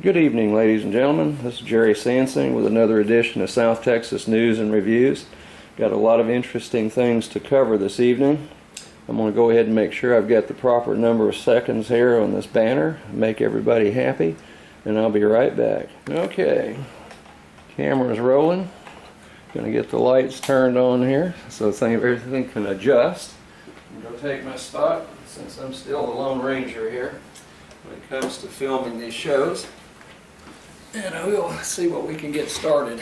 Good evening, ladies and gentlemen. This is Jerry Sansing with another edition of South Texas News and Reviews. Got a lot of interesting things to cover this evening. I'm going to go ahead and make sure I've got the proper number of seconds here on this banner, make everybody happy, and I'll be right back. Okay, camera's rolling. Going to get the lights turned on here so everything can adjust. I'm going to take my spot since I'm still the Lone Ranger here when it comes to filming these shows. And we'll see what we can get started.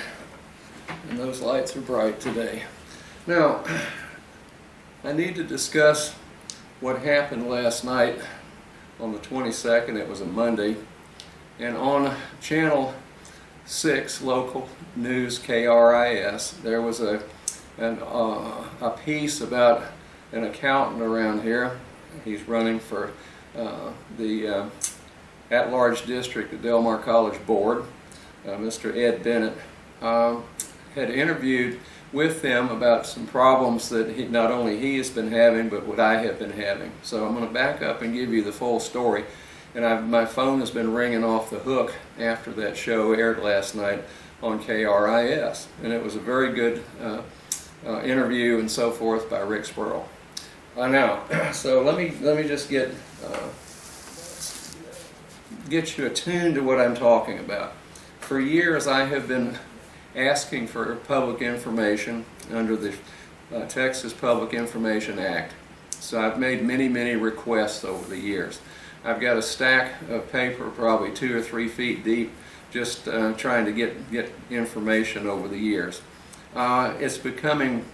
And those lights are bright today. Now, I need to discuss what happened last night on the 22nd. It was a Monday. And on Channel 6 local news KRIS, there was a piece about an accountant around here. He's running for the at-large district at Del Mar College Board. Mr. Ed Bennett had interviewed with them about some problems that not only he has been having, but what I have been having. So I'm going to back up and give you the full story. And my phone has been ringing off the hook after that show aired last night on KRIS. And it was a very good interview and so forth by Rick Sperl. Now, so let me just get you attuned to what I'm talking about. For years I have been asking for public information under the Texas Public Information Act. So I've made many requests over the years. I've got a stack of paper probably 2 or 3 feet deep just trying to get information over the years. It's becoming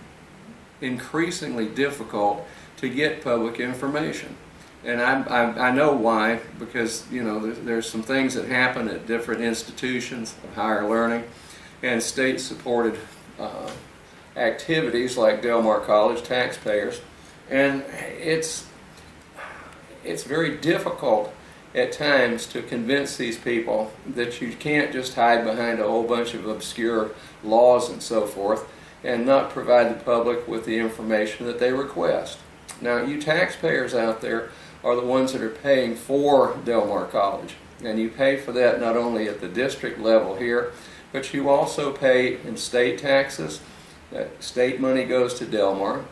increasingly difficult to get public information. And I know why, because there's some things that happen at different institutions of higher learning and state-supported activities like Del Mar College, taxpayers, and it's very difficult at times to convince these people that you can't just hide behind a whole bunch of obscure laws and so forth and not provide the public with the information that they request. Now, you taxpayers out there are the ones that are paying for Del Mar College, and you pay for that not only at the district level here, but you also pay in state taxes. State money goes to Del Mar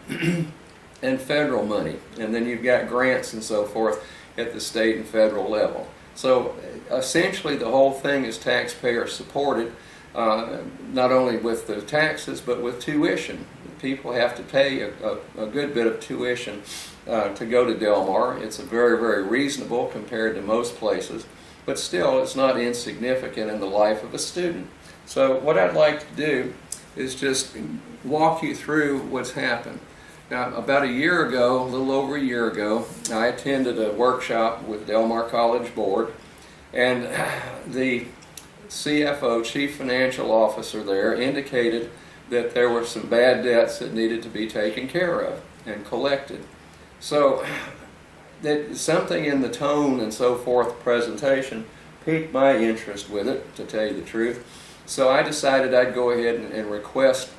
and federal money, and then you've got grants and so forth at the state and federal level. So essentially the whole thing is taxpayer supported, not only with the taxes but with tuition. People have to pay a good bit of tuition to go to Del Mar. It's very reasonable compared to most places, but still it's not insignificant in the life of a student. So what I'd like to do is just walk you through what's happened. Now, about a year ago, a little over a year ago, I attended a workshop with Del Mar College Board, and the CFO, Chief Financial Officer there, indicated that there were some bad debts that needed to be taken care of and collected. So that something in the tone and so forth presentation piqued my interest with it, to tell you the truth. So I decided I'd go ahead and request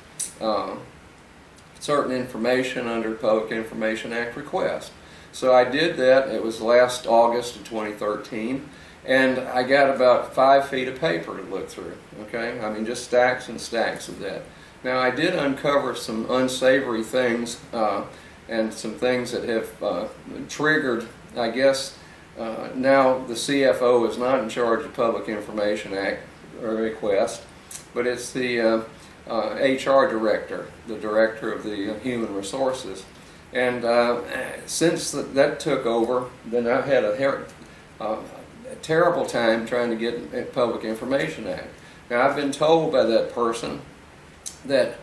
certain information under Public Information Act request. So I did that. It was last August of 2013, and I got about 5 feet of paper to look through. Okay, I mean just stacks and stacks of that. Now, I did uncover some unsavory things and some things that have triggered, I guess, now the CFO is not in charge of Public Information Act request, but it's the HR director, the director of the Human Resources. And since that took over, then I've had a terrible time trying to get Public Information Act. Now, I've been told by that person that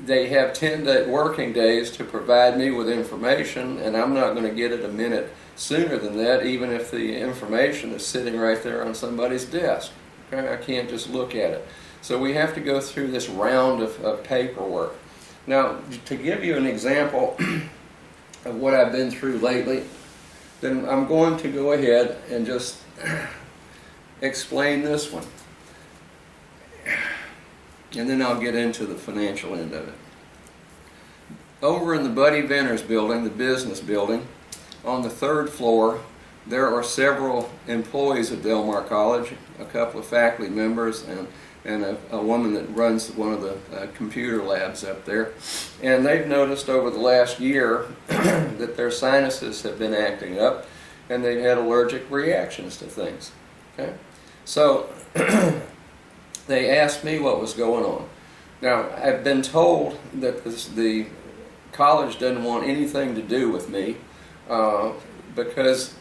they have 10 working days to provide me with information, and I'm not going to get it a minute sooner than that, even if the information is sitting right there on somebody's desk. Okay? I can't just look at it. So we have to go through this round of paperwork. Now, to give you an example of what I've been through lately, then I'm going to go ahead and just explain this one. And then I'll get into the financial end of it. Over in the Buddy Venters building, the business building, on the 3rd floor there are several employees at Del Mar College, a couple of faculty members, and a woman that runs one of the computer labs up there. And they've noticed over the last year that their sinuses have been acting up, and they've had allergic reactions to things. Okay? So they asked me what was going on. Now, I've been told that the college doesn't want anything to do with me because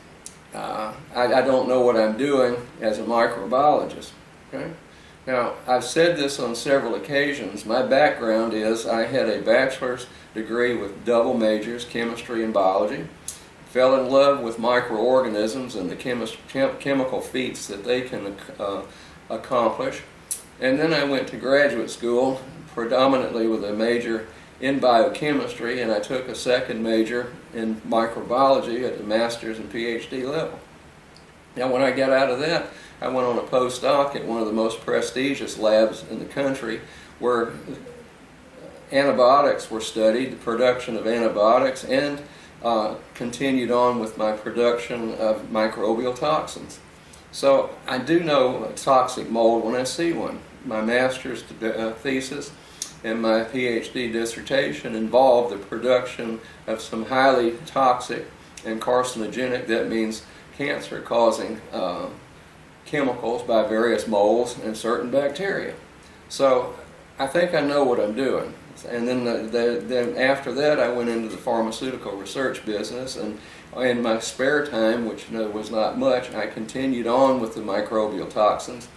I don't know what I'm doing as a microbiologist. Okay? Now, I've said this on several occasions. My background is I had a bachelor's degree with double majors, chemistry and biology. Fell in love with microorganisms and the chemical feats that they can accomplish. And then I went to graduate school, predominantly with a major in biochemistry, and I took a second major in microbiology at the master's and PhD level. Now, when I got out of that, I went on a postdoc at one of the most prestigious labs in the country where antibiotics were studied, the production of antibiotics, and continued on with my production of microbial toxins. So I do know a toxic mold when I see one. My master's thesis and my PhD dissertation involved the production of some highly toxic and carcinogenic, that means cancer-causing chemicals by various molds and certain bacteria. So I think I know what I'm doing. And then after that, I went into the pharmaceutical research business, and in my spare time, which was not much, I continued on with the microbial toxins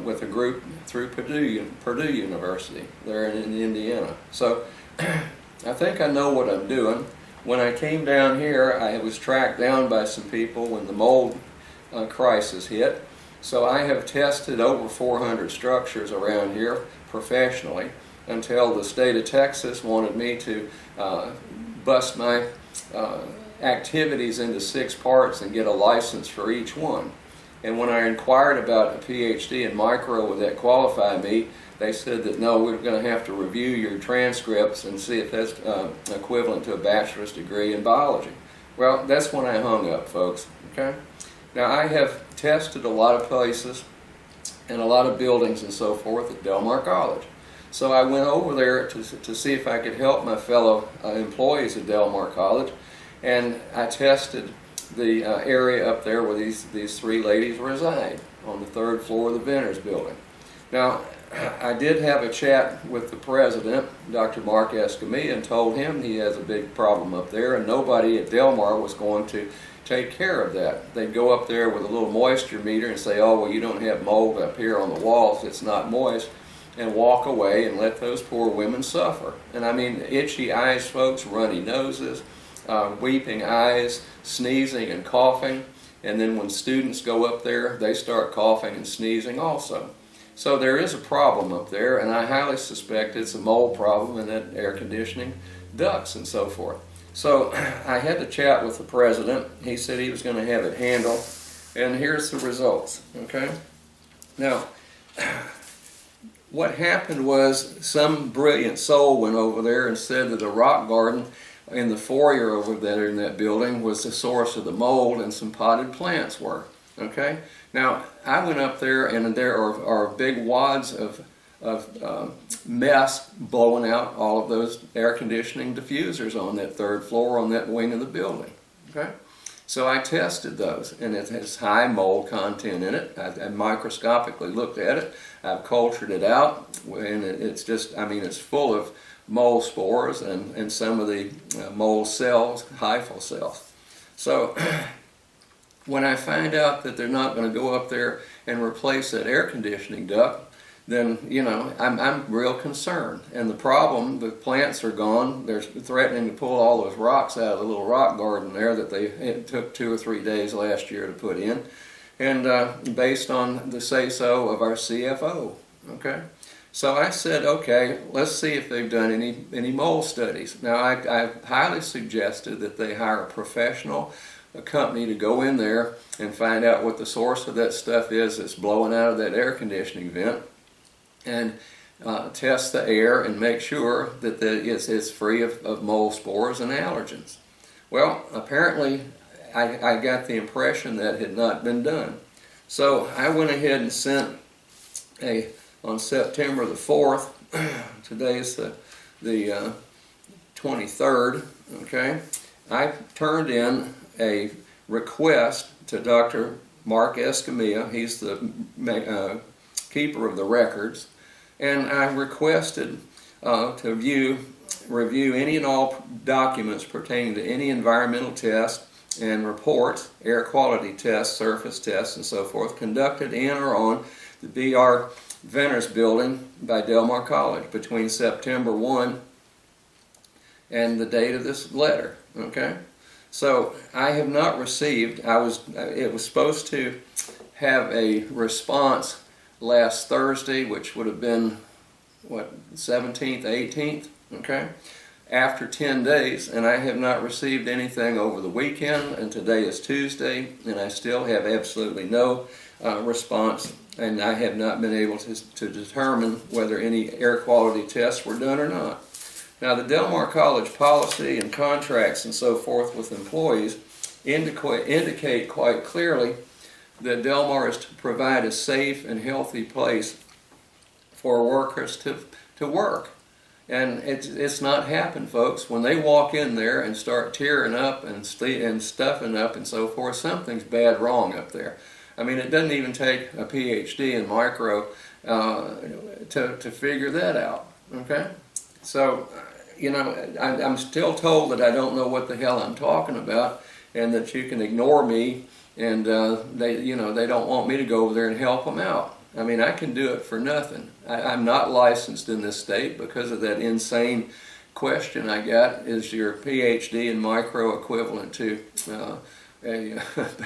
with a group through Purdue University there in Indiana. So I think I know what I'm doing. When I came down here, I was tracked down by some people when the mold crisis hit. So I have tested over 400 structures around here professionally until the state of Texas wanted me to bust my activities into 6 parts and get a license for each one. And when I inquired about a PhD in micro, would that qualify me, they said that no, we're going to have to review your transcripts and see if that's equivalent to a bachelor's degree in biology. Well, that's when I hung up, folks. Okay? Now, I have tested a lot of places and a lot of buildings and so forth at Del Mar College. So I went over there to see if I could help my fellow employees at Del Mar College, and I tested the area up there where these 3 ladies reside on the 3rd floor of the Venters building. Now, I did have a chat with the president, Dr. Mark Escamilla, and told him he has a big problem up there, and nobody at Del Mar was going to take care of that. They'd go up there with a little moisture meter and say, oh, well, you don't have mold up here on the walls, it's not moist, and walk away and let those poor women suffer. And I mean, itchy eyes, folks, runny noses, weeping eyes, sneezing and coughing, and then when students go up there, they start coughing and sneezing also. So there is a problem up there, and I highly suspect it's a mold problem in that air conditioning ducts and so forth. So I had to chat with the president. He said he was going to have it handled, and here's the results. Okay? Now, what happened was some brilliant soul went over there and said that a rock garden in the foyer over there in that building was the source of the mold, and some potted plants were. Okay? Now, I went up there, and there are big wads of mess blowing out all of those air conditioning diffusers on that 3rd floor on that wing of the building. Okay? So I tested those, and it has high mold content in it. I microscopically looked at it. I've cultured it out, and it's just, I mean, it's full of mold spores and some of the mold cells, hyphal cells. So when I find out that they're not going to go up there and replace that air conditioning duct, then, you know, I'm real concerned. And the problem, the plants are gone. They're threatening to pull all those rocks out of the little rock garden there that it took 2 or 3 days last year to put in. And based on the say-so of our CFO, okay? So I said, okay, let's see if they've done any mold studies. Now, I highly suggested that they hire a professional company to go in there and find out what the source of that stuff is that's blowing out of that air conditioning vent, and test the air and make sure that it's free of mold spores and allergens. Well, apparently, I got the impression that had not been done. So I went ahead and sent on September the 4th, today is the 23rd, okay, I turned in a request to Dr. Mark Escamilla. He's the keeper of the records, and I requested to review any and all documents pertaining to any environmental tests and reports, air quality tests, surface tests, and so forth, conducted in or on the B.R. Venters building by Del Mar College between September 1 and the date of this letter, okay? So I have not received, it was supposed to have a response last Thursday, which would have been, what, 17th, 18th, okay? After 10 days, and I have not received anything over the weekend, and today is Tuesday, and I still have absolutely no response, and I have not been able to determine whether any air quality tests were done or not. Now, the Del Mar College policy and contracts and so forth with employees indicate quite clearly that Del Mar is to provide a safe and healthy place for workers to work. And it's not happened, folks. When they walk in there and start tearing up and stuffing up and so forth, something's bad wrong up there. I mean, it doesn't even take a PhD in micro to figure that out, okay? So, you know, I'm still told that I don't know what the hell I'm talking about and that you can ignore me, and they don't want me to go over there and help them out. I mean, I can do it for nothing. I'm not licensed in this state because of that insane question I got, is your PhD in micro equivalent to a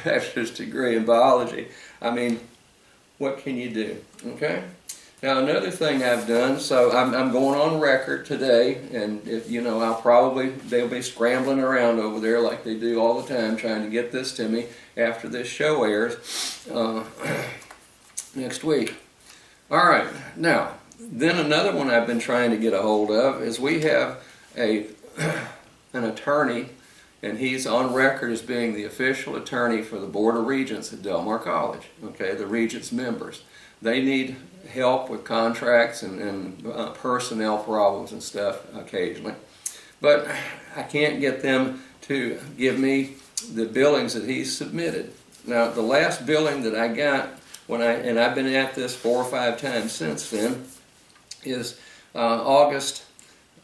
bachelor's degree in biology? I mean, what can you do, okay? Now, another thing I've done, so I'm going on record today, and if you know, they'll be scrambling around over there like they do all the time trying to get this to me after this show airs next week. All right, now, then another one I've been trying to get a hold of is we have an attorney, and he's on record as being the official attorney for the Board of Regents at Del Mar College, okay, the Regents members. They need help with contracts and personnel problems and stuff occasionally. But I can't get them to give me the billings that he's submitted. Now, the last billing that I got, and I've been at this 4 or 5 times since then, is November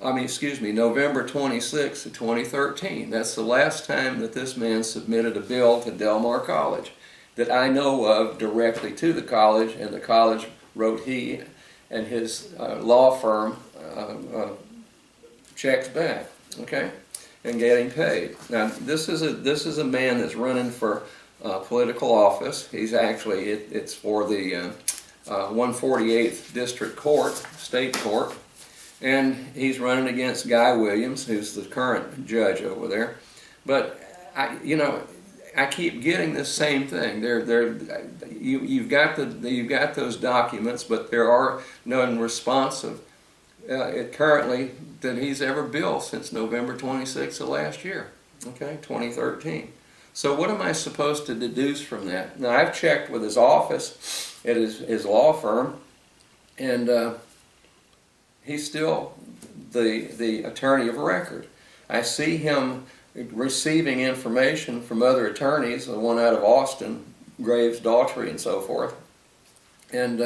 26th of 2013. That's the last time that this man submitted a bill to Del Mar College that I know of directly to the college, and the college wrote he and his law firm checks back, okay, and getting paid. Now, this is a man that's running for political office. He's actually, it's for the 148th District Court, State Court, and he's running against Guy Williams, who's the current judge over there. But I keep getting this same thing. You've got those documents, but there are none responsive currently that he's ever billed since November 26th of last year, okay, 2013. So what am I supposed to deduce from that? Now, I've checked with his office at his law firm, and he's still the attorney of record. I see him receiving information from other attorneys, the one out of Austin, Graves, Daughtry, and so forth. And,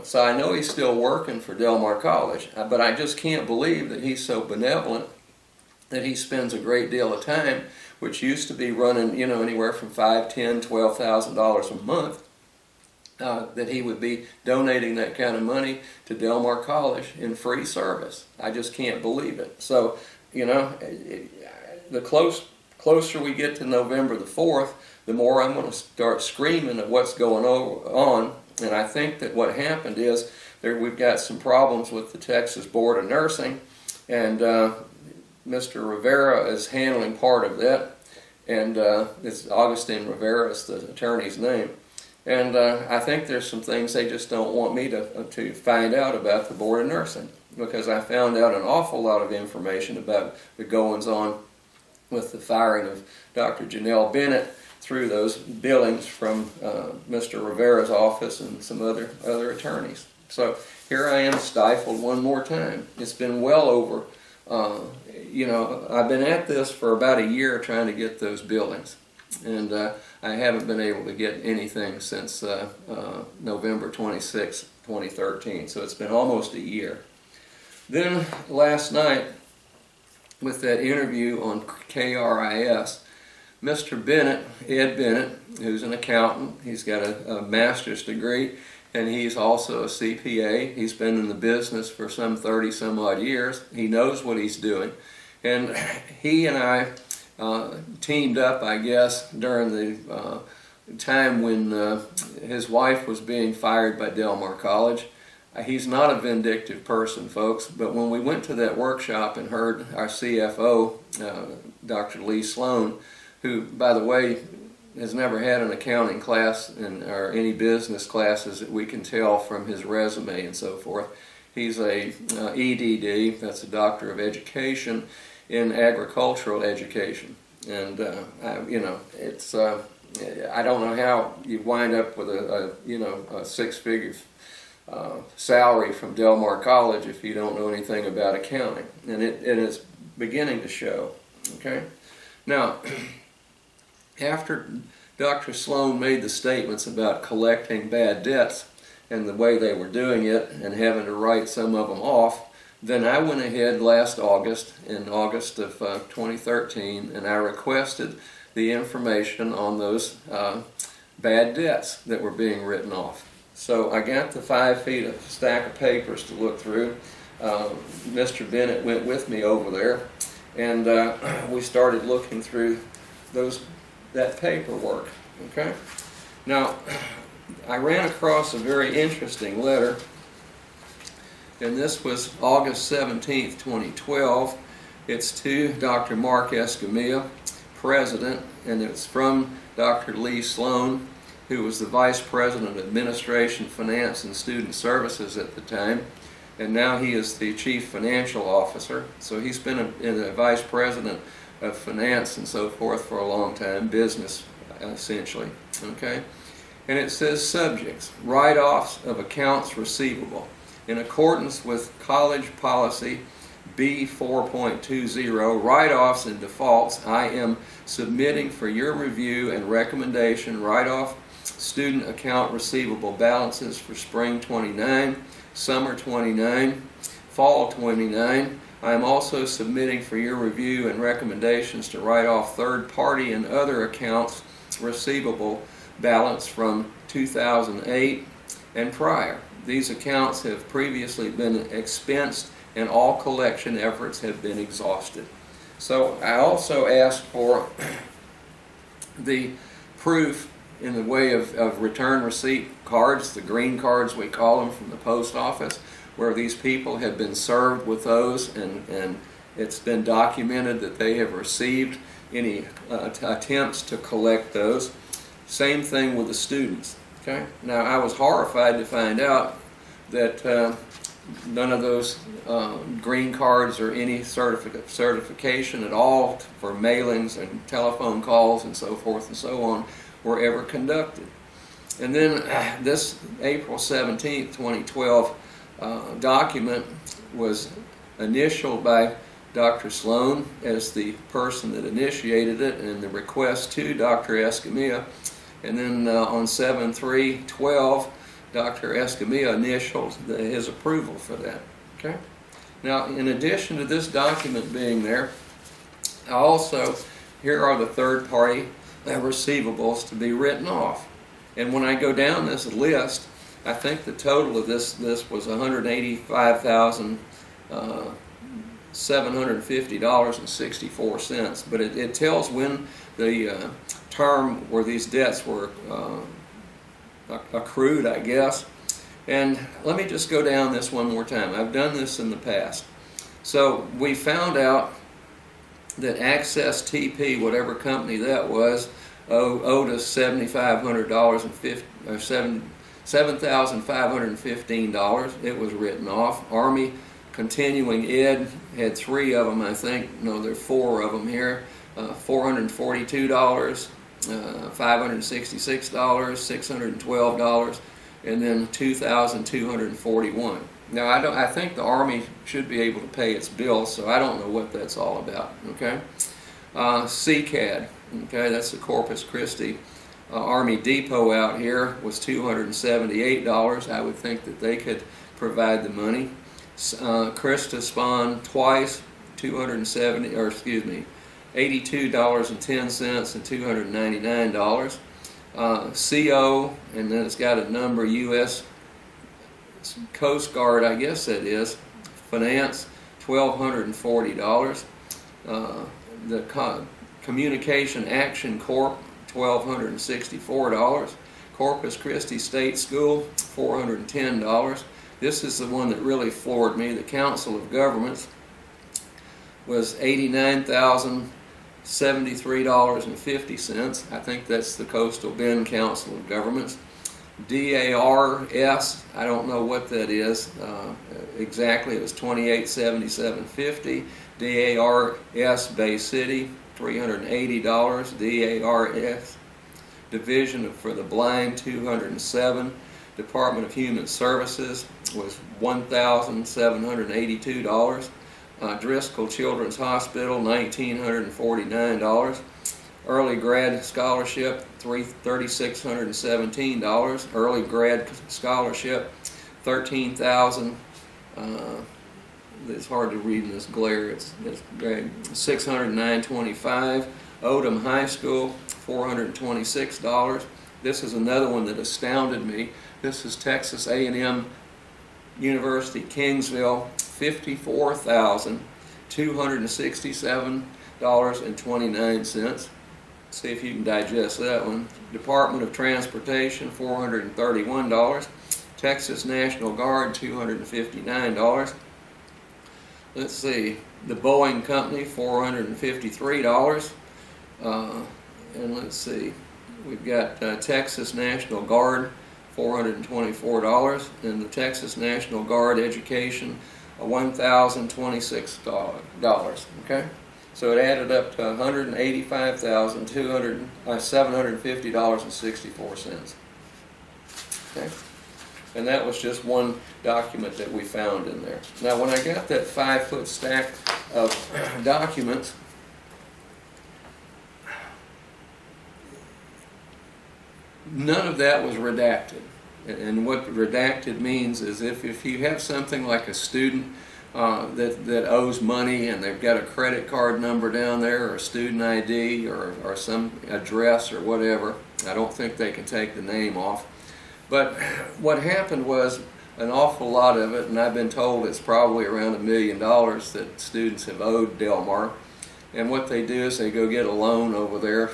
so I know he's still working for Del Mar College, but I just can't believe that he's so benevolent that he spends a great deal of time, which used to be running, anywhere from $5,000, $10,000, $12,000 a month, that he would be donating that kind of money to Del Mar College in free service. I just can't believe it. So, the closer we get to November the 4th, the more I'm going to start screaming at what's going on. And I think that what happened is we've got some problems with the Texas Board of Nursing, and Mr. Rivera is handling part of that, and it's Augustine Rivera is the attorney's name. And I think there's some things they just don't want me to find out about the Board of Nursing, because I found out an awful lot of information about the goings-on with the firing of Dr. Janelle Bennett through those billings from Mr. Rivera's office and some other attorneys. So here I am, stifled one more time. It's been well over, I've been at this for about a year trying to get those billings, and I haven't been able to get anything since November 26, 2013. So it's been almost a year. Then last night, with that interview on KRIS, Mr. Bennett, Ed Bennett, who's an accountant, he's got a master's degree, and he's also a CPA. He's been in the business for some 30 some odd years. He knows what he's doing. And he and I teamed up, I guess, during the time when his wife was being fired by Del Mar College. He's not a vindictive person, folks, but when we went to that workshop and heard our CFO, Dr. Lee Sloan, who, by the way, has never had an accounting class or any business classes that we can tell from his resume and so forth. He's a EDD, that's a Doctor of Education in Agricultural Education. And, it's, I don't know how you wind up with a six-figure salary from Del Mar College if you don't know anything about accounting, and it is beginning to show. Okay, now after Dr. Sloan made the statements about collecting bad debts and the way they were doing it and having to write some of them off, then I went ahead last August, in August of 2013, and I requested the information on those bad debts that were being written off. So I got the 5 feet of stack of papers to look through. Mr. Bennett went with me over there, and we started looking through that paperwork. Okay. Now, I ran across a very interesting letter, and this was August 17th, 2012. It's to Dr. Mark Escamilla, President, and it's from Dr. Lee Sloan, who was the Vice President of Administration, Finance, and Student Services at the time, and now he is the Chief Financial Officer. So he's been a Vice President of Finance and so forth for a long time, business essentially. Okay, and it says subjects: write-offs of accounts receivable. In accordance with College Policy B 4.20, write-offs and defaults, I am submitting for your review and recommendation write-off student account receivable balances for spring 29, summer 29, fall 29. I am also submitting for your review and recommendations to write off third-party and other accounts receivable balance from 2008 and prior. These accounts have previously been expensed and all collection efforts have been exhausted. So I also asked for the proof in the way of return receipt cards, the green cards we call them, from the post office, where these people have been served with those, and it's been documented that they have received any attempts to collect those. Same thing with the students. Okay. Now, I was horrified to find out that none of those green cards or any certification at all for mailings and telephone calls and so forth and so on were ever conducted. And then this April 17th, 2012 document was initialed by Dr. Sloan as the person that initiated it, and the request to Dr. Escamilla. And then on 7/3/12, Dr. Escamilla initialed his approval for that. Okay. Now, in addition to this document being there, here are the third-party receivables to be written off. And when I go down this list, I think the total of this was $185,750.64. But it tells when the term where these debts were accrued, I guess. And let me just go down this one more time. I've done this in the past. So we found out that Access TP, whatever company that was, owed us $7,515. It was written off. Army Continuing Ed had 3 of them, I think. No, there are 4 of them here. $442, $566, $612, and then $2,241. Now I think the Army should be able to pay its bills, so I don't know what that's all about. Okay, CCAD. Okay, that's the Corpus Christi Army Depot out here, was $278. I would think that they could provide the money. Krista Spahn twice, $82.10 and $299. CO, and then it's got a number, U.S. Coast Guard, I guess that is, Finance, $1,240. The Communication Action Corp, $1,264. Corpus Christi State School, $410. This is the one that really floored me. The Council of Governments was $89,073.50. I think that's the Coastal Bend Council of Governments. DARS, I don't know what that is exactly. It was $2877.50. DARS Bay City, $380. DARS Division for the Blind, $207. Department of Human Services was $1,782. Driscoll Children's Hospital, $1,949. Early Grad Scholarship, $3,617. Early Grad Scholarship, $13,000. It's hard to read in this glare. It's $609.25. Odom High School, $426. This is another one that astounded me. This is Texas A&M University, Kingsville, $54,267.29. See if you can digest that one. Department of Transportation, $431. Texas National Guard, $259. Let's see, the Boeing Company, $453. And let's see, we've got Texas National Guard, $424, and the Texas National Guard Education, $1,026. Okay, so it added up to $185,750.64. Okay, and that was just one document that we found in there. Now, when I got that 5-foot stack of documents, none of that was redacted. And what redacted means is if you have something like a student that owes money and they've got a credit card number down there or a student ID or some address or whatever, I don't think they can take the name off. But what happened was an awful lot of it, and I've been told it's probably around $1 million that students have owed Del Mar. And what they do is they go get a loan over there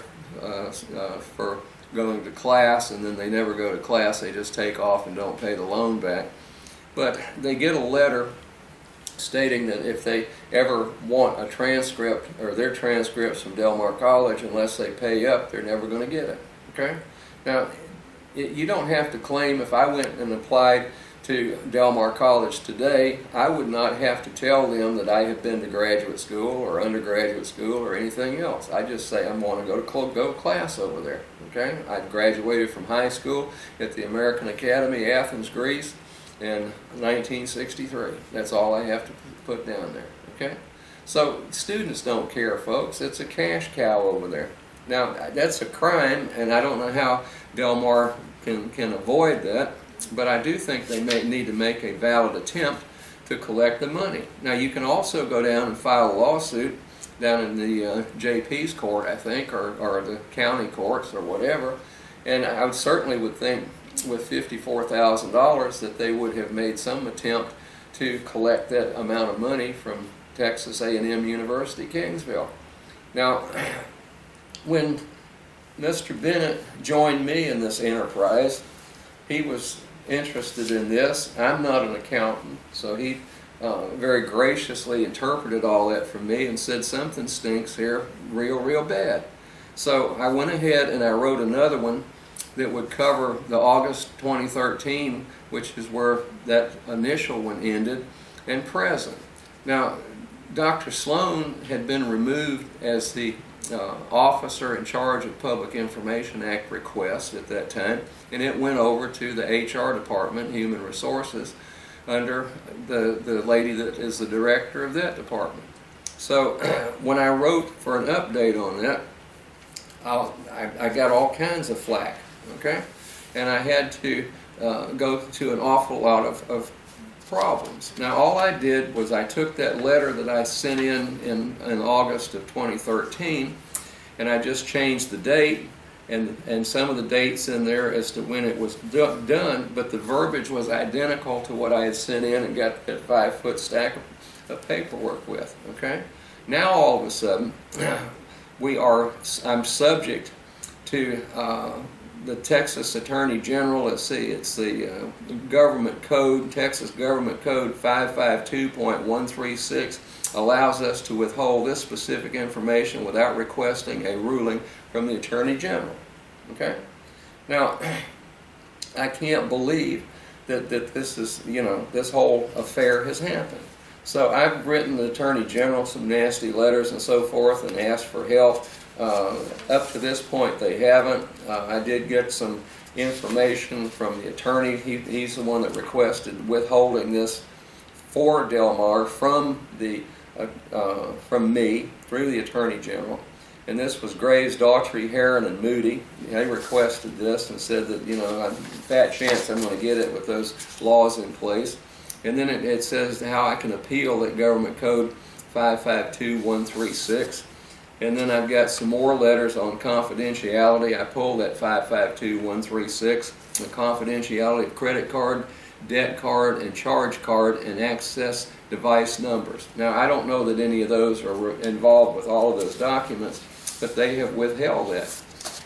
for going to class, and then they never go to class. They just take off and don't pay the loan back. But they get a letter stating that if they ever want a transcript or their transcripts from Del Mar College, unless they pay up, they're never going to get it. Okay? Now, you don't have to claim. If I went and applied to Del Mar College today, I would not have to tell them that I have been to graduate school or undergraduate school or anything else. I just say I want to go to class over there. Okay, I graduated from high school at the American Academy, Athens, Greece, in 1963. That's all I have to put down there. Okay, so students don't care, folks. It's a cash cow over there. Now, that's a crime, and I don't know how Del Mar can avoid that, but I do think they may need to make a valid attempt to collect the money. Now, you can also go down and file a lawsuit down in the JP's court, I think, or the county courts or whatever, and I certainly would think with $54,000 that they would have made some attempt to collect that amount of money from Texas A&M University, Kingsville. Now, when Mr. Bennett joined me in this enterprise, he was interested in this. I'm not an accountant, so he very graciously interpreted all that for me and said something stinks here real bad. So I went ahead and I wrote another one that would cover the August 2013, which is where that initial one ended, and present. Now, Dr. Sloan had been removed as the officer in charge of Public Information Act request at that time, and it went over to the HR department, Human Resources, under the lady that is the director of that department. So when I wrote for an update on that, I got all kinds of flack, okay? And I had to go to an awful lot of problems. Now all I did was I took that letter that I sent in August of 2013, and I just changed the date and some of the dates in there as to when it was done, but the verbiage was identical to what I had sent in and got that 5-foot stack of paperwork with, okay? Now all of a sudden, I'm subject to the Texas Attorney General. Let's see, it's the government code, Texas Government Code 552.136 allows us to withhold this specific information without requesting a ruling from the Attorney General. Okay? Now, I can't believe that this is, this whole affair has happened. So I've written the Attorney General some nasty letters and so forth and asked for help. Up to this point, they haven't. I did get some information from the attorney. He's the one that requested withholding this for Del Mar from me through the Attorney General. And this was Graves, Daughtry, Heron, and Moody. They requested this and said that, fat chance I'm going to get it with those laws in place. And then it says how I can appeal that Government Code 552.136. And then I've got some more letters on confidentiality. I pulled that 552.136, the confidentiality of credit card, debt card, and charge card, and access device numbers. Now, I don't know that any of those are involved with all of those documents, but they have withheld that.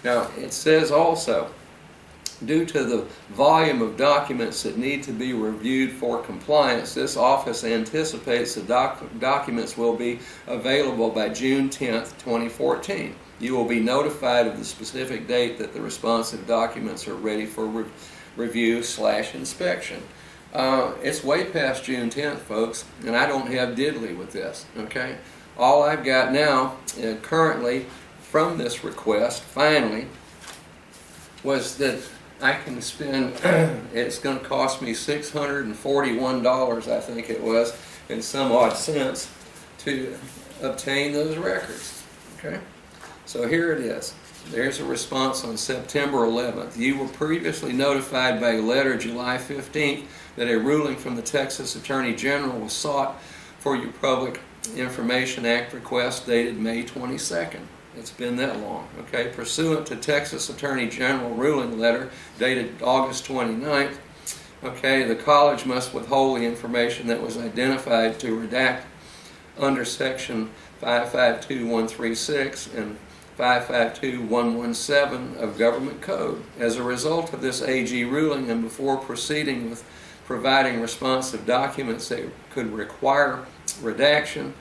Now, it says also, due to the volume of documents that need to be reviewed for compliance, this office anticipates the documents will be available by June 10th, 2014. You will be notified of the specific date that the responsive documents are ready for review/inspection. It's way past June 10th, folks, and I don't have diddly with this, okay? All I've got now, currently, from this request, finally, was that I can spend, it's going to cost me $641, I think it was, and some odd cents to obtain those records, okay? So here it is. There's a response on September 11th. You were previously notified by letter July 15th that a ruling from the Texas Attorney General was sought for your Public Information Act request dated May 22nd. It's been that long, okay? Pursuant to Texas Attorney General ruling letter dated August 29th, okay, the college must withhold the information that was identified to redact under Section 552.136 and 552.117 of Government Code. As a result of this AG ruling, and before proceeding with providing responsive documents that could require redaction,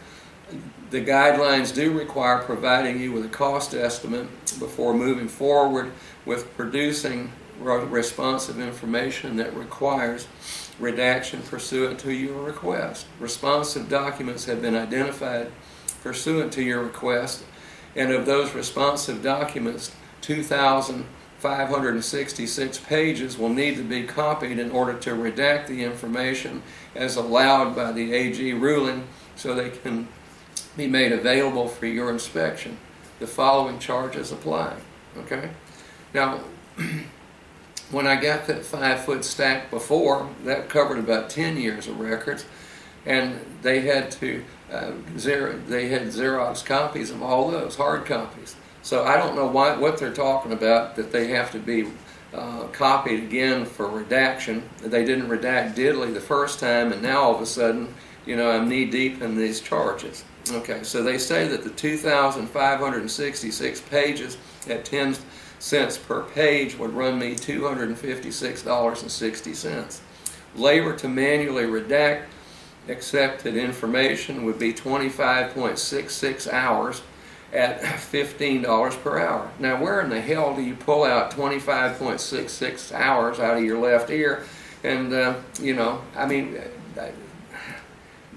the guidelines do require providing you with a cost estimate before moving forward with producing responsive information that requires redaction pursuant to your request. Responsive documents have been identified pursuant to your request, and of those responsive documents, 2,566 pages will need to be copied in order to redact the information as allowed by the AG ruling so they can be made available for your inspection. The following charges apply, okay? Now, when I got that 5-foot stack before, that covered about 10 years of records, and they had to Xerox copies of all those, hard copies. So I don't know what they're talking about, that they have to be copied again for redaction. They didn't redact diddly the first time, and now all of a sudden, I'm knee-deep in these charges. Okay, so they say that the 2,566 pages at 10 cents per page would run me $256.60. Labor to manually redact accepted information would be 25.66 hours at $15 per hour. Now, where in the hell do you pull out 25.66 hours out of your left ear? And,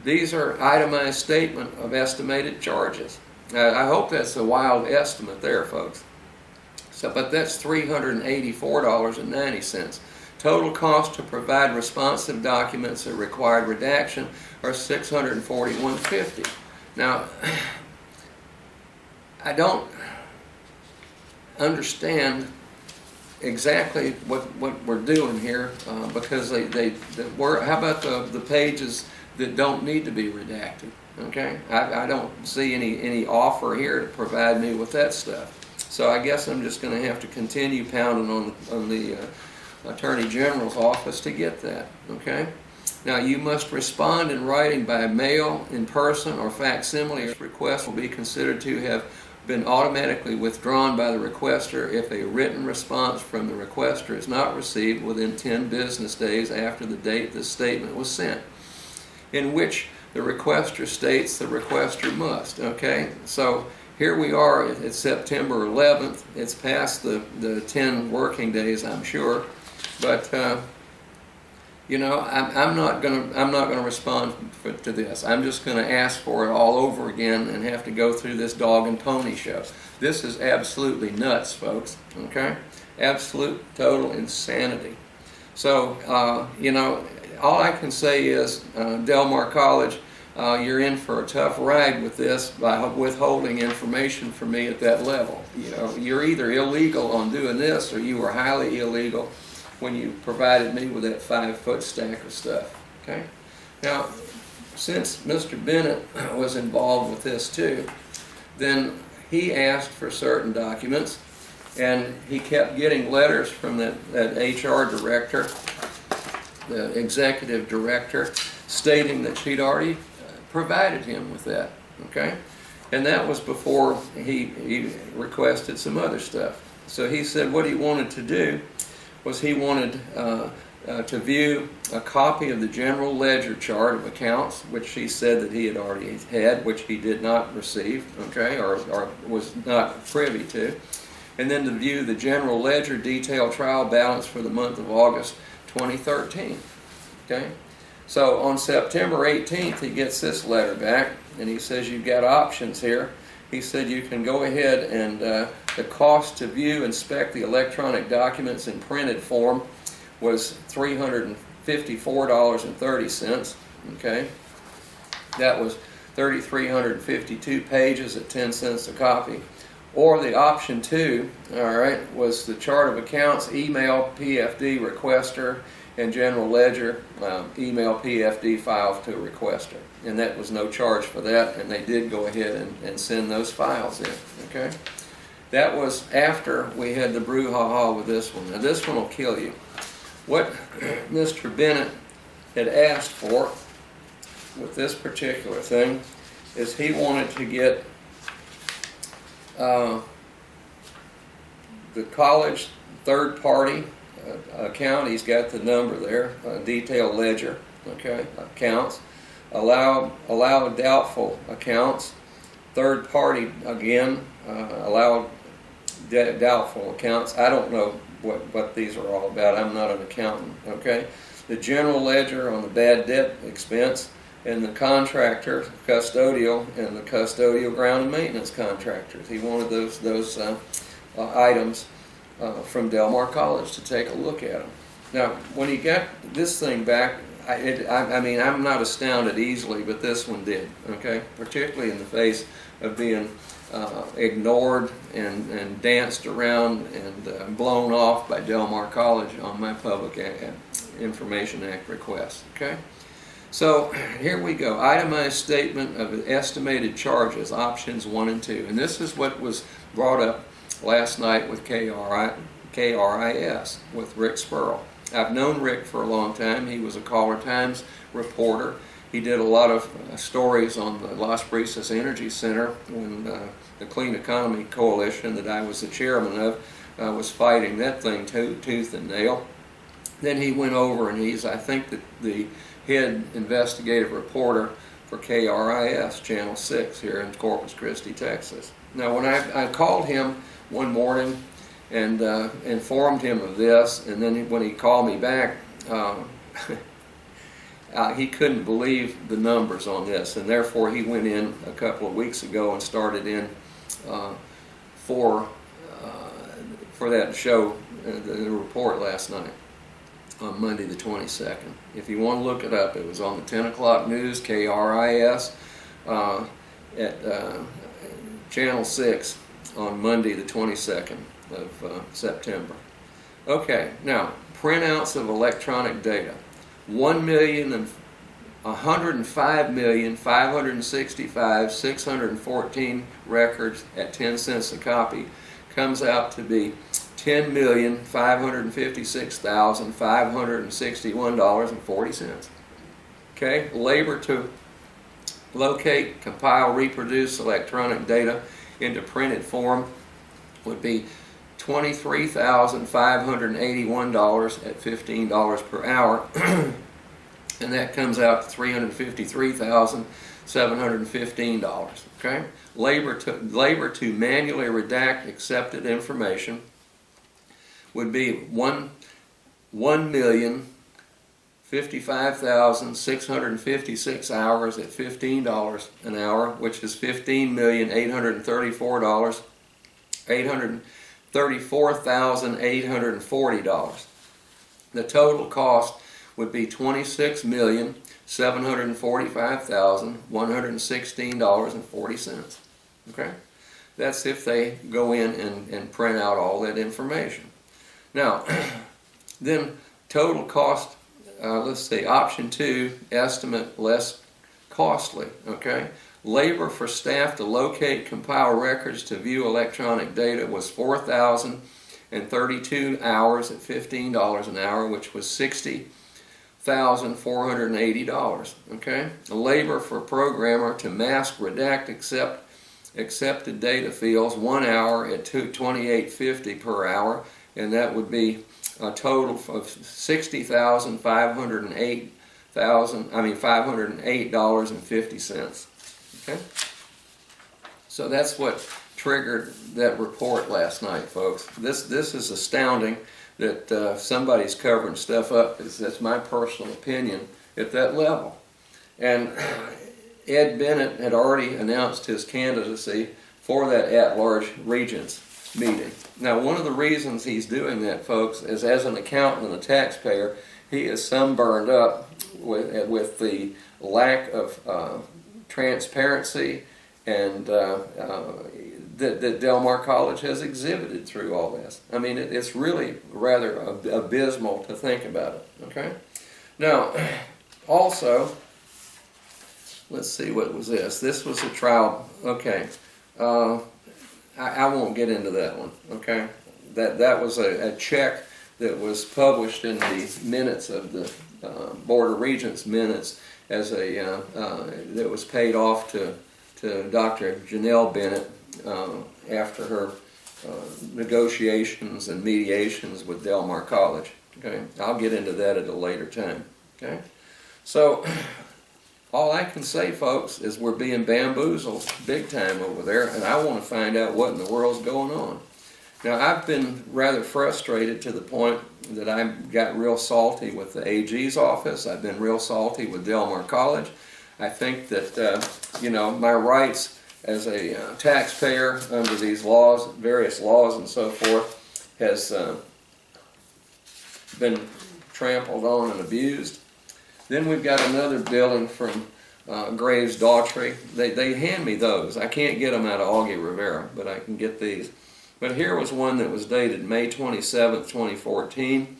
these are itemized statement of estimated charges. I hope that's a wild estimate there, folks. So, but that's $384.90. Total cost to provide responsive documents that required redaction are $641.50. Now, I don't understand exactly what we're doing here, because how about the pages that don't need to be redacted? Okay, I don't see any offer here to provide me with that stuff. So I guess I'm just going to have to continue pounding on the Attorney General's office to get that. Okay. Now, you must respond in writing by mail, in person, or facsimile. Request will be considered to have been automatically withdrawn by the requester if a written response from the requester is not received within 10 business days after the date the statement was sent, in which the requester states the requester must. Okay, so here we are. It's September 11th. It's past the 10 working days, I'm sure, but you know, I'm not gonna respond to this. I'm just gonna ask for it all over again and have to go through this dog and pony show. This is absolutely nuts, folks. Okay, absolute total insanity. So you know, all I can say is, Del Mar College, you're in for a tough ride with this by withholding information from me at that level. You know, you're either illegal on doing this, or you were highly illegal when you provided me with that 5-foot stack of stuff. Okay. Now, since Mr. Bennett was involved with this too, then he asked for certain documents, and he kept getting letters from that HR director, the executive director, stating that she'd already provided him with that. Okay. And that was before he requested some other stuff. So he said what he wanted to do was he wanted to view a copy of the general ledger chart of accounts, which he said that he had already had, which he did not receive, okay, or was not privy to, and then to view the general ledger detailed trial balance for the month of August 2013. Okay, so on September 18th, he gets this letter back, and he says, you've got options here. He said you can go ahead and the cost to view, inspect the electronic documents in printed form was $354.30. Okay, that was 3,352 pages at 10 cents a copy. Or the option 2, all right, was the chart of accounts, email PFD requester, and general ledger, email PFD file to requester. And that was no charge for that, and they did go ahead and send those files in. Okay, that was after we had the brouhaha with this one. Now this one will kill you. What Mr. Bennett had asked for with this particular thing is he wanted to get the college third-party account. He's got the number there, detailed ledger, okay, accounts. Allow doubtful accounts. Third party, again, allow doubtful accounts. I don't know what these are all about. I'm not an accountant, okay. The general ledger on the bad debt expense, and the contractor, custodial, and the custodial ground and maintenance contractors. He wanted those items from Del Mar College to take a look at them. Now, when he got this thing back, I mean, I'm not astounded easily, but this one did, okay? Particularly in the face of being ignored and danced around and blown off by Del Mar College on my Public Information Act request, okay? So here we go. Itemized statement of estimated charges, options 1 and 2. And this is what was brought up last night with KRIS, with Rick Spurl. I've known Rick for a long time. He was a Caller Times reporter. He did a lot of stories on the Las Brisas Energy Center when the Clean Economy Coalition that I was the chairman of was fighting that thing tooth and nail. Then he went over and he's, I think, the head investigative reporter for KRIS, Channel 6 here in Corpus Christi, Texas. Now, when I called him one morning and informed him of this, and then when he called me back, he couldn't believe the numbers on this, and therefore he went in a couple of weeks ago and started in for that show, the report last night on Monday the 22nd. If you want to look it up, it was on the 10 o'clock news, KRIS, at Channel 6 on Monday the 22nd of September. Okay, now, printouts of electronic data. 105,565,614 records at 10 cents a copy comes out to be $10,556,561.40. Okay, labor to locate, compile, reproduce electronic data into printed form would be $23,581 at $15 per hour, and that comes out to $353,715. Okay, labor to manually redact accepted information would be 1,055,656 hours at $15 an hour, which is $34,840. The total cost would be $26,745,116.40. Okay, that's if they go in and print out all that information. Now, then total cost. Let's see, option 2, estimate less costly. Okay, labor for staff to locate, compile records to view electronic data was 4,032 hours at $15 an hour, which was $60,480. Okay, labor for programmer to mask, redact, accepted data fields 1 hour at $28.50 per hour, and that would be a total of $508.50. Okay, so that's what triggered that report last night, folks. This is astounding that somebody's covering stuff up. That's my personal opinion at that level. And Ed Bennett had already announced his candidacy for that at-large regents meeting. Now, one of the reasons he's doing that, folks, is as an accountant and a taxpayer, he is sunburned up with the lack of transparency and that Del Mar College has exhibited through all this. I mean, it's really rather abysmal to think about it. Okay. Now, also, let's see, what was this? This was a trial. Okay. I won't get into that one, okay? That was a check that was published in the minutes of the Board of Regents minutes as that was paid off to Dr. Janelle Bennett after her negotiations and mediations with Del Mar College. Okay, I'll get into that at a later time. Okay, so all I can say, folks, is we're being bamboozled big time over there, and I want to find out what in the world's going on. Now, I've been rather frustrated to the point that I got real salty with the AG's office. I've been real salty with Del Mar College. I think that, my rights as a taxpayer under these laws, various laws and so forth, has been trampled on and abused. Then we've got another billing from Graves Daughtry. They hand me those. I can't get them out of Augie Rivera, but I can get these. But here was one that was dated May 27th, 2014,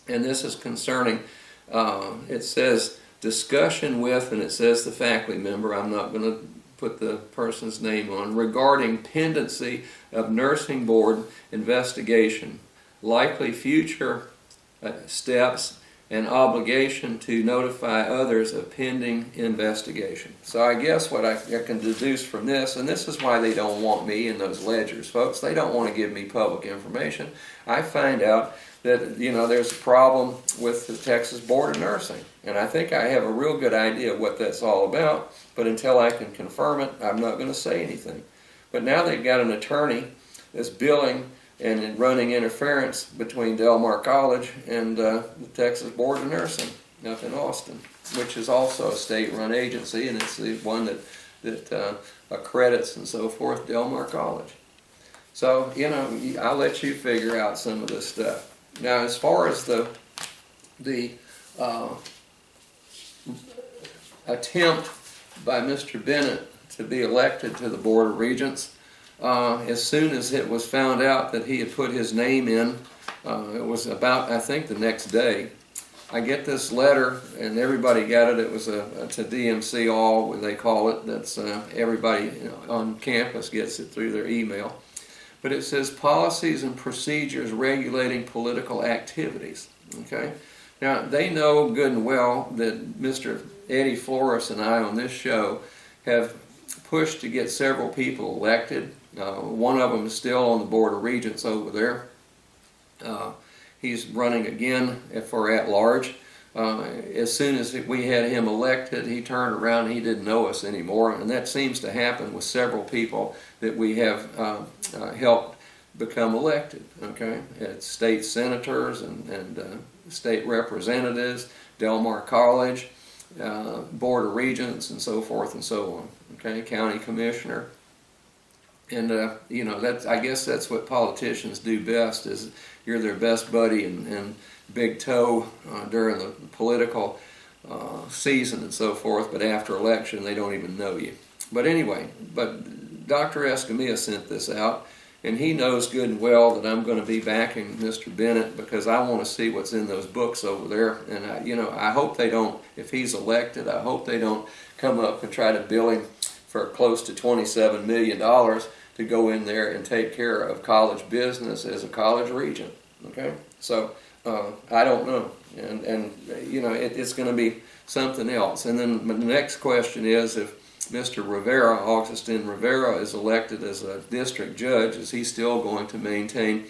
and this is concerning, it says, discussion with, and it says the faculty member, I'm not going to put the person's name on, regarding pendency of nursing board investigation, likely future steps, and obligation to notify others of pending investigation. So I guess what I can deduce from this, and this is why they don't want me in those ledgers, folks. They don't want to give me public information. I find out that, there's a problem with the Texas Board of Nursing, and I think I have a real good idea what that's all about, but until I can confirm it, I'm not going to say anything. But now they've got an attorney that's billing and running interference between Del Mar College and the Texas Board of Nursing. up in Austin, which is also a state-run agency, and it's the one that accredits and so forth Del Mar College. So, you know, I'll let you figure out some of this stuff. Now, as far as the attempt by Mr. Bennett to be elected to the Board of Regents, as soon as it was found out that he had put his name in, it was about, I think, the next day, I get this letter, and everybody got it. It was to DMC All, what they call it. That's everybody on campus gets it through their email. But it says policies and procedures regulating political activities. Okay, now they know good and well that Mr. Eddie Flores and I on this show have pushed to get several people elected. One of them is still on the Board of Regents over there. He's running again for at-large. As soon as we had him elected, he turned around and he didn't know us anymore, and that seems to happen with several people that we have helped become elected. Okay, it's state senators and state representatives, Del Mar College, Board of Regents, and so forth and so on. Okay, county commissioner. And you know, that's, I guess that's what politicians do best, is you're their best buddy and big toe during the political season and so forth, but after election they don't even know you. But anyway, but Dr. Escamilla sent this out, and he knows good and well that I'm going to be backing Mr. Bennett because I want to see what's in those books over there. And you know, I hope they don't, if he's elected, I hope they don't come up and try to bill him for close to $27 million to go in there and take care of college business as a college regent. Okay, so I don't know, and you know, it's going to be something else. And then the next question is, if Mr. Rivera, Augustin Rivera, is elected as a district judge, is he still going to maintain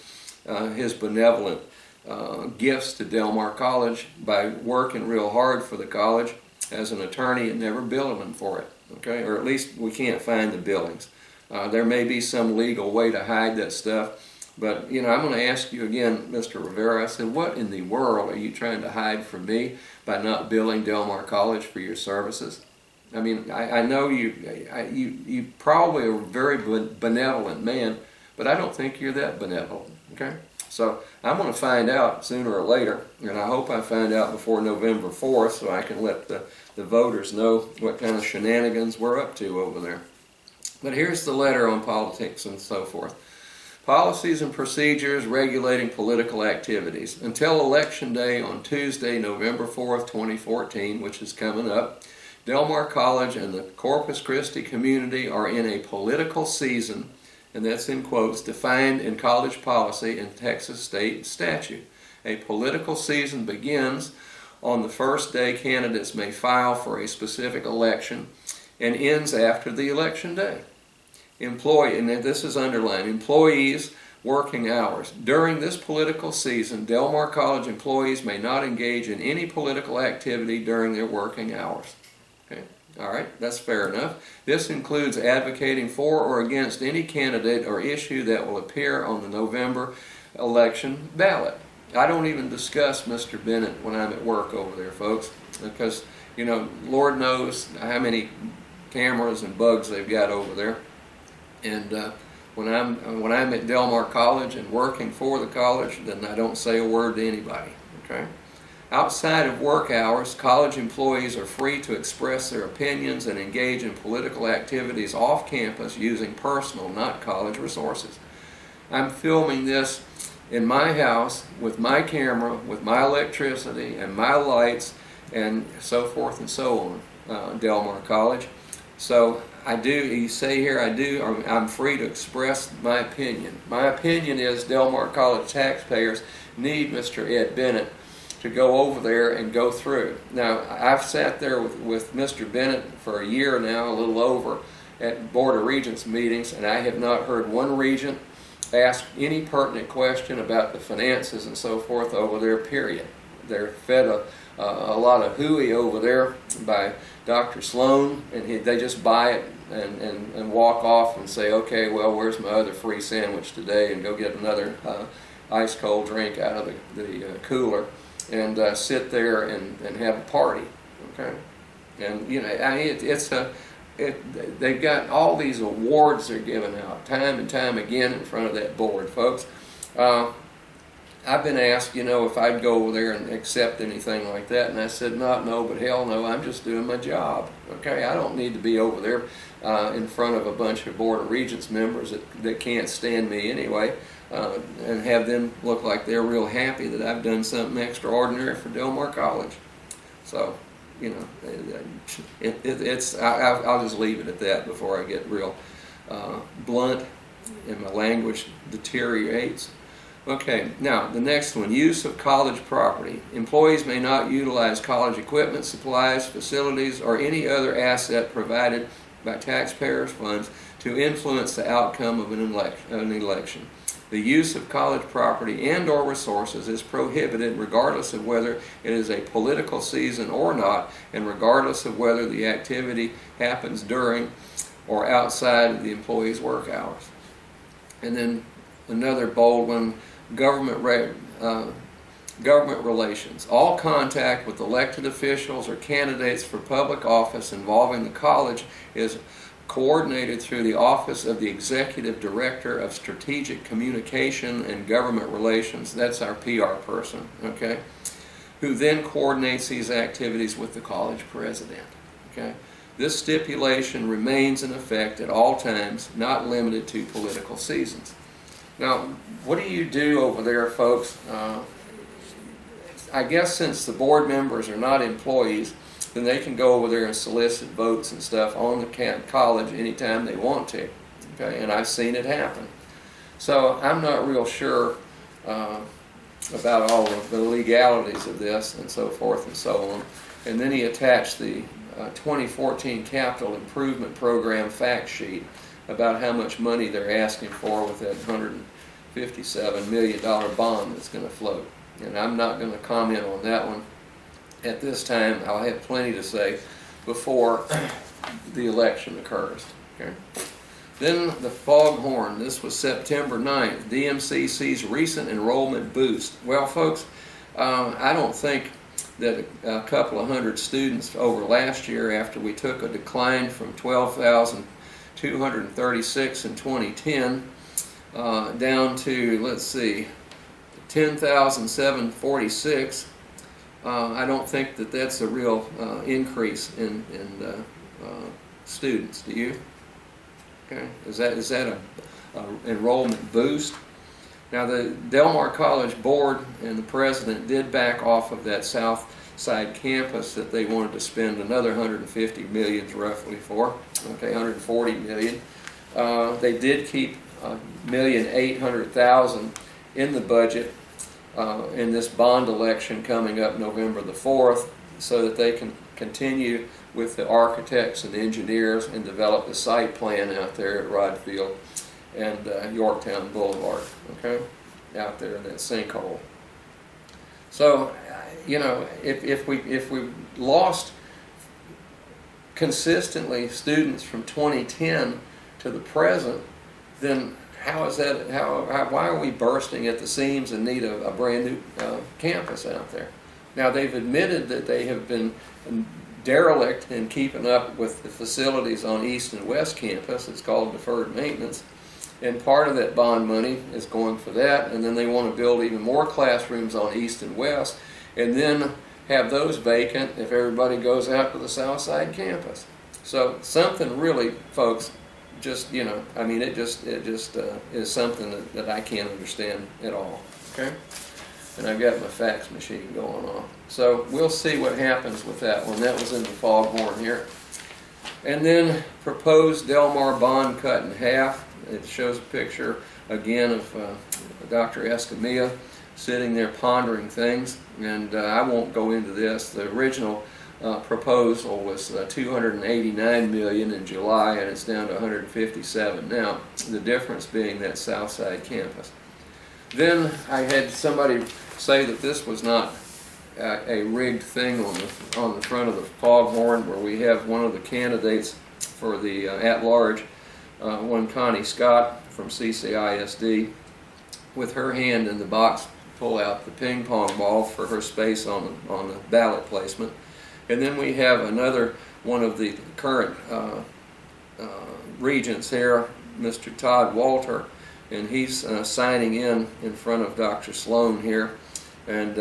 his benevolent gifts to Del Mar College by working real hard for the college as an attorney and never billing them for it? Okay, or at least we can't find the billings. There may be some legal way to hide that stuff, but you know, I'm going to ask you again, Mr. Rivera. I said, what in the world are you trying to hide from me by not billing Del Mar College for your services? I mean, I know you probably are a very benevolent man, but I don't think you're that benevolent. Okay, so I'm going to find out sooner or later, and I hope I find out before November 4th, so I can let the voters know what kind of shenanigans we're up to over there. But here's the letter on politics and so forth. Policies and procedures regulating political activities. Until Election Day on Tuesday, November 4th, 2014, which is coming up, Del Mar College and the Corpus Christi community are in a political season, and that's in quotes, defined in college policy and Texas state statute. A political season begins on the first day candidates may file for a specific election and ends after the election day. Employee, and this is underlined, employees' working hours. During this political season, Del Mar College employees may not engage in any political activity during their working hours. Okay, all right, that's fair enough. This includes advocating for or against any candidate or issue that will appear on the November election ballot. I don't even discuss Mr. Bennett when I'm at work over there, folks, because, you know, Lord knows how many cameras and bugs they've got over there. And when I'm at Del Mar College and working for the college, then I don't say a word to anybody. Okay. Outside of work hours, college employees are free to express their opinions and engage in political activities off campus using personal, not college resources. I'm filming this in my house with my camera, with my electricity and my lights and so forth and so on, Del Mar College. So I do, you say here I'm free to express my opinion. My opinion is Del Mar College taxpayers need Mr. Ed Bennett to go over there and go through. Now, I've sat there with Mr. Bennett for a year now, a little over, at Board of Regents meetings, and I have not heard one regent ask any pertinent question about the finances and so forth over there, period. They're fed a lot of hooey over there by Dr. Sloan, and they just buy it and walk off and say, okay, well, where's my other free sandwich today, and go get another ice cold drink out of the cooler and sit there and have a party. Okay, and you know, I mean, they've got all these awards they're giving out time and time again in front of that board, folks. I've been asked, you know, if I'd go over there and accept anything like that, and I said, not no, but hell no, I'm just doing my job. Okay, I don't need to be over there in front of a bunch of Board of Regents members that can't stand me anyway, and have them look like they're real happy that I've done something extraordinary for Del Mar College. So, you know, I'll just leave it at that before I get real blunt and my language deteriorates. Okay, now the next one, use of college property. Employees may not utilize college equipment, supplies, facilities, or any other asset provided by taxpayers' funds to influence the outcome of an election. The use of college property and or resources is prohibited regardless of whether it is a political season or not, and regardless of whether the activity happens during or outside of the employee's work hours. And then another bold one, government relations. All contact with elected officials or candidates for public office involving the college is coordinated through the Office of the Executive Director of Strategic Communication and Government Relations. That's our PR person, okay, who then coordinates these activities with the college president. Okay, this stipulation remains in effect at all times, not limited to political seasons. Now, what do you do over there, folks? I guess since the board members are not employees, then they can go over there and solicit votes and stuff on the college anytime they want to. Okay, and I've seen it happen. So I'm not real sure about all of the legalities of this and so forth and so on. And then he attached the 2014 Capital Improvement Program fact sheet about how much money they're asking for with that $157 million bond that's going to float. And I'm not going to comment on that one at this time. I'll have plenty to say before the election occurs. Okay. Then the foghorn. This was September 9th. DMCC's recent enrollment boost. Well, folks, I don't think that a couple of hundred students over last year, after we took a decline from 12,236 in 2010 down to, let's see, 10,746. I don't think that that's a real increase in students. Do you? Okay. Is that a enrollment boost? Now, the Del Mar College Board and the president did back off of that South Side campus that they wanted to spend another $150 million roughly for. Okay, $140 million. They did keep $1,800,000 in the budget in this bond election coming up November the 4th, so that they can continue with the architects and engineers and develop the site plan out there at Rod Field and Yorktown Boulevard, okay, out there in that sinkhole. So, you know, if we lost consistently students from 2010 to the present, then how is that? Why are we bursting at the seams and need a brand new campus out there? Now, they've admitted that they have been derelict in keeping up with the facilities on East and West Campus. It's called deferred maintenance, and part of that bond money is going for that. And then they want to build even more classrooms on East and West, and then have those vacant if everybody goes out to the South Side campus. So something really, folks, just, you know, I mean, it just is something that I can't understand at all. Okay, and I've got my fax machine going on, so we'll see what happens with that one. That was in the foghorn here. And then proposed Del Mar bond cut in half. It shows a picture again of Dr. Escamilla sitting there pondering things, and I won't go into this. The original proposal was $289 million in July, and it's down to $157 now. The difference being that South Side campus. Then I had somebody say that this was not a rigged thing on the front of the foghorn, where we have one of the candidates for the at-large, one Connie Scott from CCISD, with her hand in the box, pull out the ping pong ball for her space on the ballot placement. And then we have another one of the current regents here, Mr. Todd Walter, and he's signing in front of Dr. Sloan here, and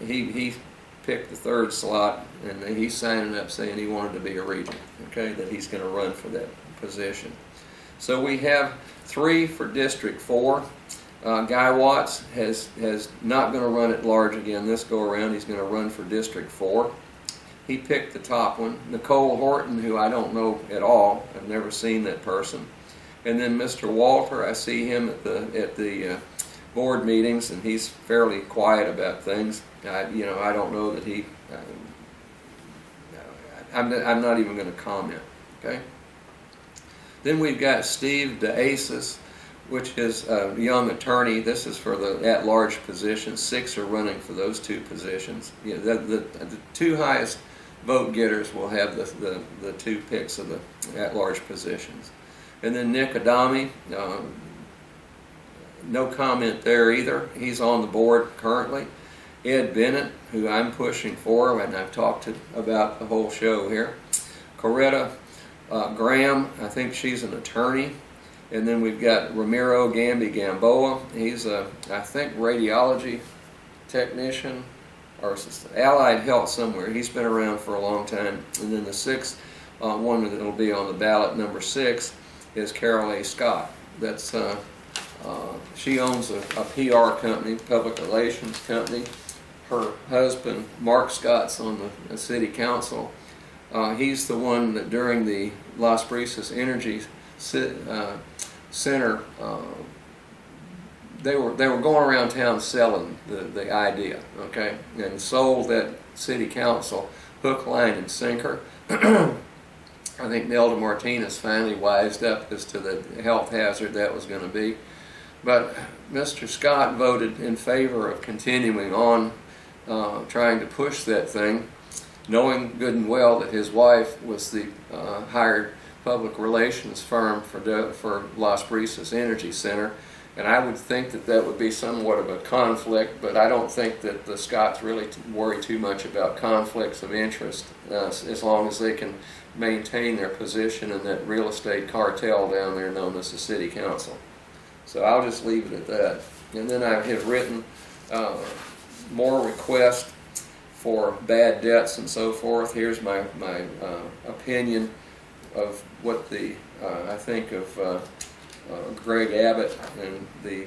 he picked the third slot, and he's signing up saying he wanted to be a regent, okay, that he's going to run for that position. So we have 3 for District 4. Guy Watts has not going to run at large again this go around. He's going to run for District 4. He picked the top one. Nicole Horton, who I don't know at all, I've never seen that person. And then Mr. Walter, I see him at the board meetings, and he's fairly quiet about things. I don't know that he. I'm not even going to comment. Okay. Then we've got Steve DeAces, which is a young attorney. This is for the at-large position. 6 are running for those 2 positions. Yeah, the 2 highest vote getters will have the 2 picks of the at-large positions. And then Nick Adami, no comment there either. He's on the board currently. Ed Bennett, who I'm pushing for, and I've talked about the whole show here. Coretta Graham, I think she's an attorney. And then we've got Ramiro Gamboa. He's a, I think, radiology technician or allied health somewhere. He's been around for a long time. And then the 6th one that will be on the ballot, number 6, is Carol A. Scott. That's she owns a PR company, public relations company. Her husband, Mark Scott's on the city council. He's the one that during the Las Brisas Energy Center, they were going around town selling the idea, okay, and sold that city council hook, line, and sinker. I think Nelda Martinez finally wised up as to the health hazard that was going to be. But Mr. Scott voted in favor of continuing on trying to push that thing, knowing good and well that his wife was the hired public relations firm for Las Brisas Energy Center. And I would think that would be somewhat of a conflict, but I don't think that the Scotts really worry too much about conflicts of interest as long as they can maintain their position in that real estate cartel down there known as the city council. So I'll just leave it at that. And then I have written more requests for bad debts and so forth. Here's my opinion of what I think of Greg Abbott and the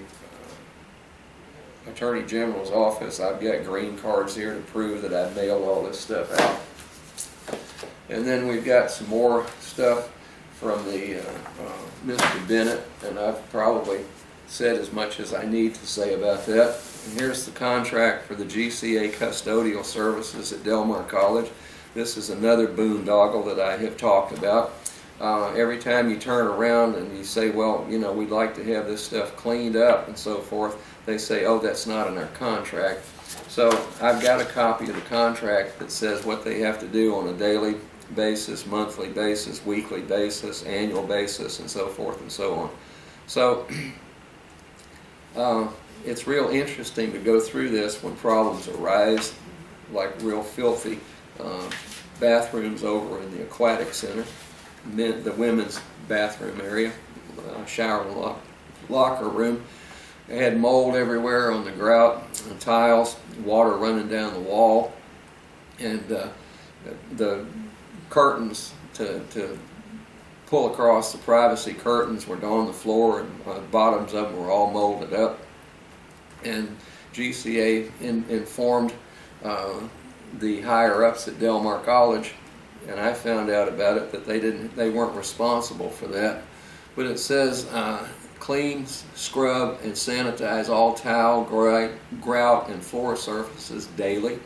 Attorney General's office. I've got green cards here to prove that I mailed all this stuff out. And then we've got some more stuff from the Mr. Bennett, and I've probably said as much as I need to say about that. And here's the contract for the GCA custodial services at Del Mar College. This is another boondoggle that I have talked about. Every time you turn around and you say, well, you know, we'd like to have this stuff cleaned up and so forth, they say, oh, that's not in our contract. So I've got a copy of the contract that says what they have to do on a daily basis, monthly basis, weekly basis, annual basis, and so forth and so on. So it's real interesting to go through this when problems arise, like real filthy bathrooms over in the aquatic center, the women's bathroom area, shower and locker room. They had mold everywhere on the grout and tiles, water running down the wall, and the curtains to pull across the privacy curtains were on the floor, and the bottoms of them were all molded up. And GCA informed the higher ups at Del Mar College, and I found out about it that they weren't responsible for that. But it says clean, scrub, and sanitize all tile, grout, and floor surfaces daily.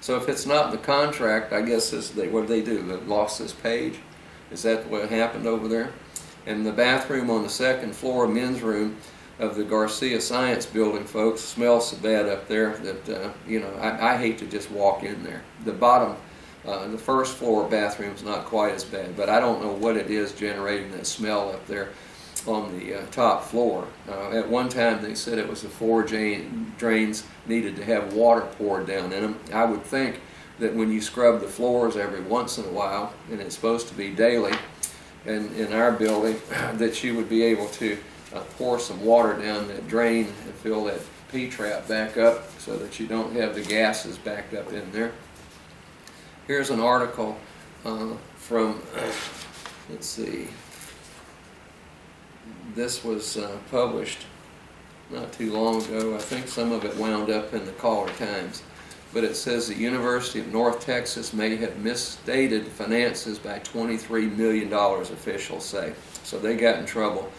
So if it's not in the contract, I guess what did they do? They lost this page? Is that what happened over there? And the bathroom on the second floor, men's room of the Garcia Science Building, folks, smells so bad up there that I hate to just walk in there. The bottom, the first floor bathroom's not quite as bad, but I don't know what it is generating that smell up there. on the top floor. At one time they said it was the four drains needed to have water poured down in them. I would think that when you scrub the floors every once in a while, and it's supposed to be daily, and in our building, that you would be able to pour some water down that drain and fill that P-trap back up so that you don't have the gases backed up in there. Here's an article from, let's see, this was published not too long ago. I think some of it wound up in the Caller Times. But it says the University of North Texas may have misstated finances by $23 million, officials say. So they got in trouble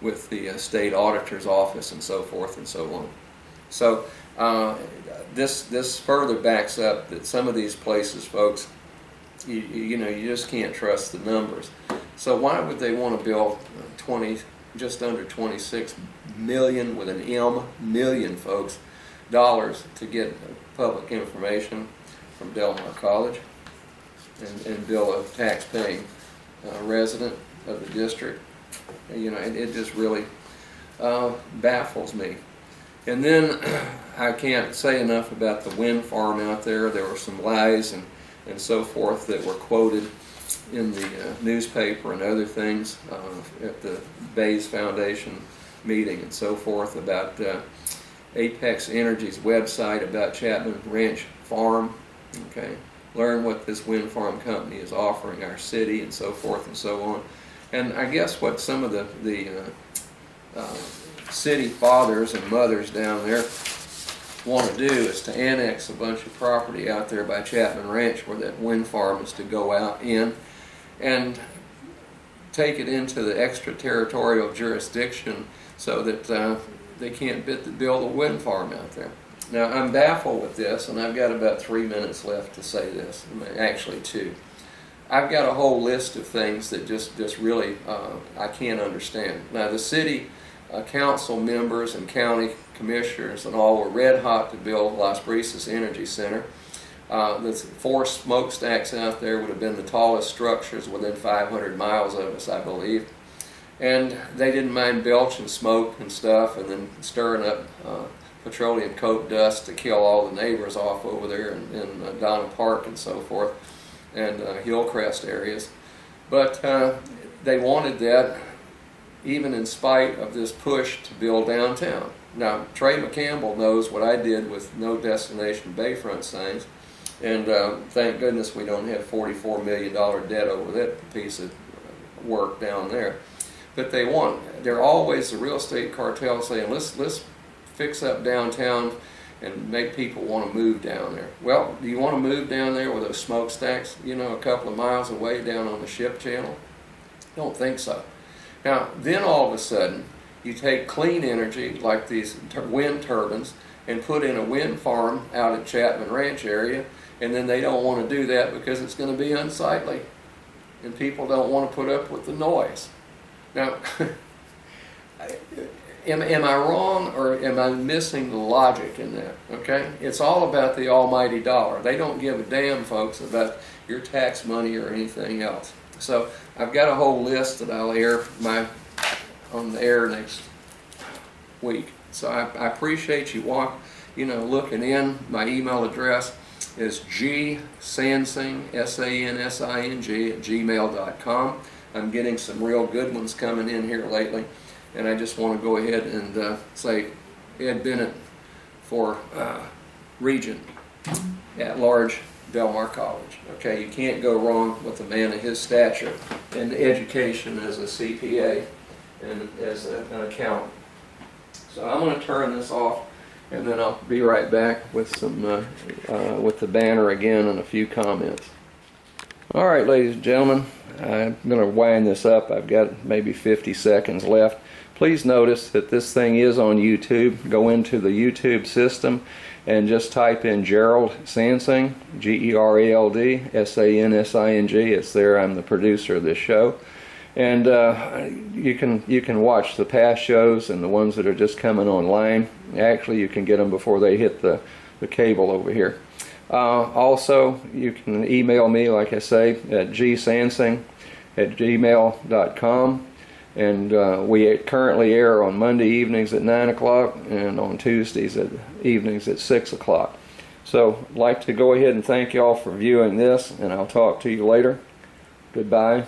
with the state auditor's office and so forth and so on. So this further backs up that some of these places, folks, you know, you just can't trust the numbers. So why would they want to build just under 26 million with an M, million, folks, dollars to get public information from Del Mar College and bill a tax-paying resident of the district? You know, it just really baffles me. And then I can't say enough about the wind farm out there. There were some lies and so forth that were quoted in the newspaper and other things at the Bays Foundation meeting and so forth about Apex Energy's website about Chapman Ranch Farm. Okay, learn what this wind farm company is offering our city and so forth and so on. And I guess what some of the city fathers and mothers down there want to do is to annex a bunch of property out there by Chapman Ranch where that wind farm is to go out in, and take it into the extraterritorial jurisdiction so that they can't build a wind farm out there. Now, I'm baffled with this, and I've got about 3 minutes left to say this, actually 2. I've got a whole list of things that just really I can't understand. Now, the city council members and county commissioners and all were red hot to build Las Brisas Energy Center. The 4 smokestacks out there would have been the tallest structures within 500 miles of us, I believe. And they didn't mind belching smoke and stuff and then stirring up petroleum coke dust to kill all the neighbors off over there in Donna Park and so forth, and Hillcrest areas. But they wanted that even in spite of this push to build downtown. Now, Trey McCampbell knows what I did with no destination bayfront signs, and thank goodness we don't have $44 million debt over that piece of work down there. But they're always the real estate cartel saying, let's fix up downtown and make people want to move down there. Well, do you want to move down there with those smokestacks, you know, a couple of miles away down on the ship channel? Don't think so. Now, then all of a sudden, you take clean energy like these wind turbines and put in a wind farm out at Chapman Ranch area, and then they don't want to do that because it's going to be unsightly and people don't want to put up with the noise. Now, am I wrong, or am I missing the logic in that? Okay, it's all about the almighty dollar. They don't give a damn, folks, about your tax money or anything else. So I've got a whole list that I'll air on the air next week. So I appreciate you looking in. My email address is gsansing, SANSING, at gmail.com. I'm getting some real good ones coming in here lately, and I just want to go ahead and say Ed Bennett for Regent at large, Del Mar College. Okay, you can't go wrong with a man of his stature in education as a CPA and as an accountant. So I'm going to turn this off, and then I'll be right back with some with the banner again and a few comments. All right, ladies and gentlemen, I'm going to wind this up. I've got maybe 50 seconds left. Please notice that this thing is on YouTube. Go into the YouTube system and just type in Gerald Sansing, Gerald Sansing. It's there. I'm the producer of this show. And you can watch the past shows and the ones that are just coming online. Actually, you can get them before they hit the cable over here. Also, you can email me, like I say, at gsansing@gmail.com. And we currently air on Monday evenings at 9 o'clock and on Tuesdays evenings at 6 o'clock. So I'd like to go ahead and thank you all for viewing this, and I'll talk to you later. Goodbye.